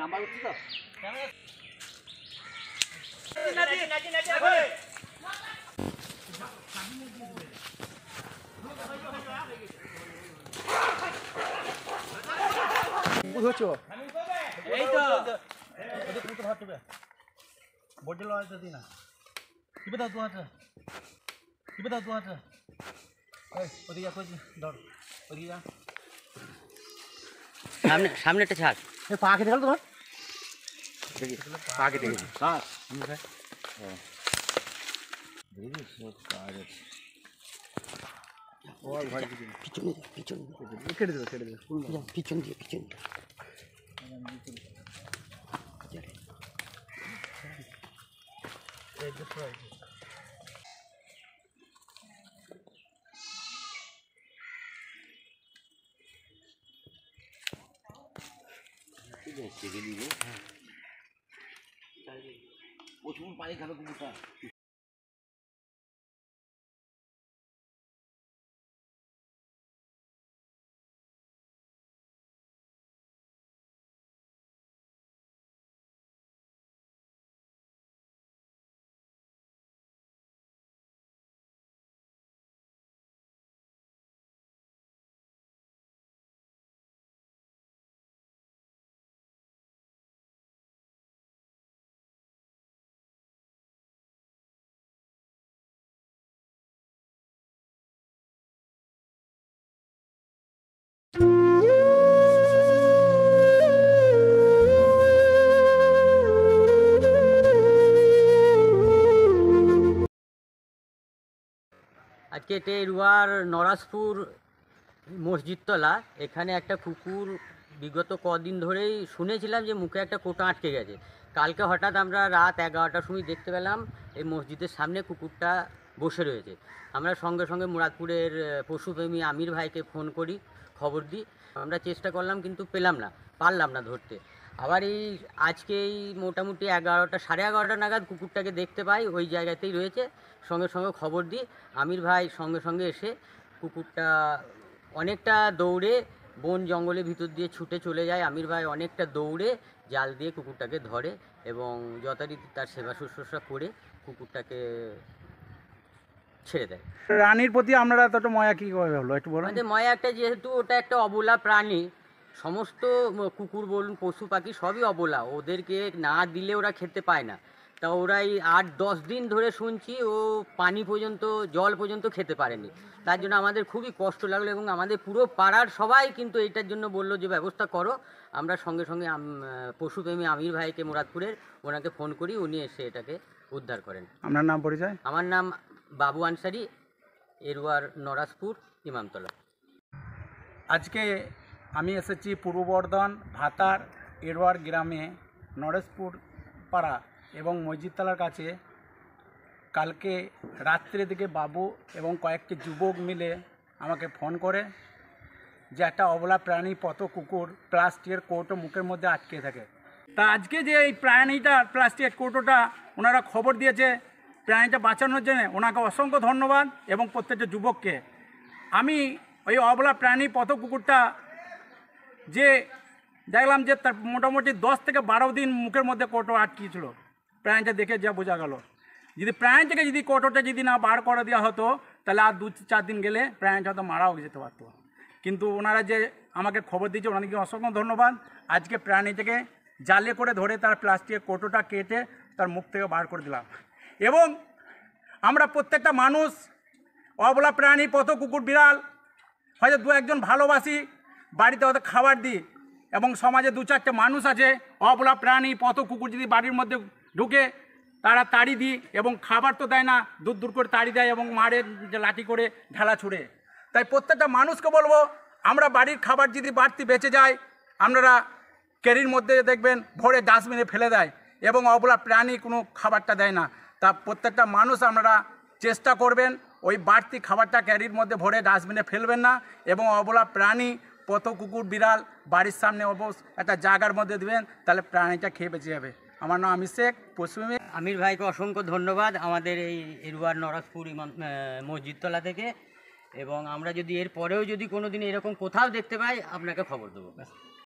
Number হচ্ছে তো বুঝছো এই তো বডি লওয়া যদি না কি বেটা দু হাজার কি বেটা দু হাজার এই ওদিকে কই ধর ওদিকে যা সামনে সামনেটা ছাড় এই পা কেটে গেল তোমার দেখি পা কেটে গেছে কার দেখি সব কাজ ওর ভাই পিছনে পিছনে কেটে দেবে পিছন দিয়ে পিছন প্রচুর পানি খাবে কুকুরটা আজকে টেরুয়ার নরাজপুর মসজিদতলা এখানে একটা কুকুর বিগত কদিন ধরেই শুনেছিলাম যে মুখে একটা কোটা আটকে গেছে। কালকে হঠাৎ আমরা রাত 11টার সময় দেখতে পেলাম এই মসজিদের সামনে কুকুরটা বসে রয়েছে। আমরা সঙ্গে সঙ্গে মুরাদপুরের পশুপ্রেমী আমির ভাইকে ফোন করি, খবর দিই। আমরা চেষ্টা করলাম কিন্তু পারলাম না ধরতে। আবার আজকে মোটামুটি 11টা 11:30 নাগাদ কুকুরটাকে দেখতে পাই, ওই জায়গাতেই রয়েছে। সঙ্গে সঙ্গে খবর দিই, আমির ভাই সঙ্গে সঙ্গে এসে কুকুরটা অনেকটা দৌড়ে বন জঙ্গলের ভিতর দিয়ে ছুটে চলে যায়। আমির ভাই অনেকটা দৌড়ে জাল দিয়ে কুকুরটাকে ধরে এবং যথারীতি তার সেবা শুশ্রূষা করে কুকুরটাকে ছেড়ে দেয়। রানীর প্রতি আপনারা এতটা ময়া কি করে হলো একটু বলুন। ময়া একটা, যেহেতু ওটা একটা অবলা প্রাণী, সমস্ত কুকুর বলুন পশু পাখি সবই অবলা, ওদেরকে না দিলে ওরা খেতে পায় না। তা ওরাই 8-10 দিন ধরে শুনছি ও পানি পর্যন্ত, জল পর্যন্ত খেতে পারেনি। তার জন্য আমাদের খুবই কষ্ট লাগলো এবং আমাদের পুরো পাড়ার সবাই কিন্তু এইটার জন্য বললো যে ব্যবস্থা করো। আমরা সঙ্গে সঙ্গে পশুপ্রেমী আমির ভাইকে মুরাদপুরের, ওনাকে ফোন করি, উনি এসে এটাকে উদ্ধার করেন। আপনার নাম পরিচয়? আমার নাম বাবু আনসারি, এরুয়ার নরাজপুর ইমামতলা। আজকে আমি এসেছি পূর্ব বর্ধমান ভাতার এরোয়ার গ্রামে নরেশপুর পাড়া এবং মসজিদতলার কাছে। কালকে রাত্রে দিকে বাবু এবং কয়েকটি যুবক মিলে আমাকে ফোন করে যে একটা অবলা প্রাণী পথ কুকুর প্লাস্টিকের কৌটো মুখের মধ্যে আটকে থাকে। তা আজকে যে এই প্রাণীটা প্লাস্টিকের কৌটোটা ওনারা খবর দিয়েছে প্রাণীটা বাঁচানোর জন্য, ওনাকে অসংখ্য ধন্যবাদ এবং প্রত্যেকটা যুবককে। আমি ওই অবলা প্রাণী পথ কুকুরটা যে দেখলাম যে তার মোটামুটি 10 থেকে 12 দিন মুখের মধ্যে কৌটো আটকিয়েছিল। প্রাণীটা দেখে যা বোঝা গেল, যদি প্রাণী থেকে যদি কৌটোটা যদি না বার করে দেওয়া হতো তাহলে আর 2-4 দিন গেলে প্রাণীটা হয়তো মারাও যেতে পারতো। কিন্তু ওনারা যে আমাকে খবর দিয়েছে ওনাদেরকে অসংখ্য ধন্যবাদ। আজকে প্রাণীটাকে জালে করে ধরে তার প্লাস্টিকের কৌটোটা কেটে তার মুখ থেকে বার করে দিলাম। এবং আমরা প্রত্যেকটা মানুষ অবলা প্রাণী পথ কুকুর বিড়াল হয়তো 2-1জন ভালোবাসি, বাড়িতে হয়তো খাবার দিই, এবং সমাজে 2-4টে মানুষ আছে অবলা প্রাণী পথ কুকুর যদি বাড়ির মধ্যে ঢুকে তারা তাড়ি দিই, এবং খাবার তো দেয় না, দূর দূর করে তাড়ি দেয় এবং মারে লাঠি করে ঢালা ছুড়ে। তাই প্রত্যেকটা মানুষকে বলবো, আমরা বাড়ির খাবার যদি বাড়তি বেঁচে যায় আপনারা ক্যারির মধ্যে দেখবেন ভরে ডাস্টবিনে ফেলে দেয় এবং অবলা প্রাণী কোনো খাবারটা দেয় না। তা প্রত্যেকটা মানুষ আপনারা চেষ্টা করবেন ওই বাড়তি খাবারটা ক্যারির মধ্যে ভরে ডাস্টবিনে ফেলবেন না, এবং অবলা প্রাণী পথ কুকুর বিড়াল বাড়ির সামনে একটা জায়গার মধ্যে দেবেন, তাহলে প্রাণীটা খেয়ে বেঁচে যাবে। আমার নাম আমির শেখ, পশ্চিমী। আমির ভাইকে অসংখ্য ধন্যবাদ আমাদের এই এরুয়ার নরাজপুর মসজিদতলা থেকে। এবং আমরা যদি এর পরেও যদি কোনো দিন এরকম কোথাও দেখতে পাই আপনাকে খবর দেবো।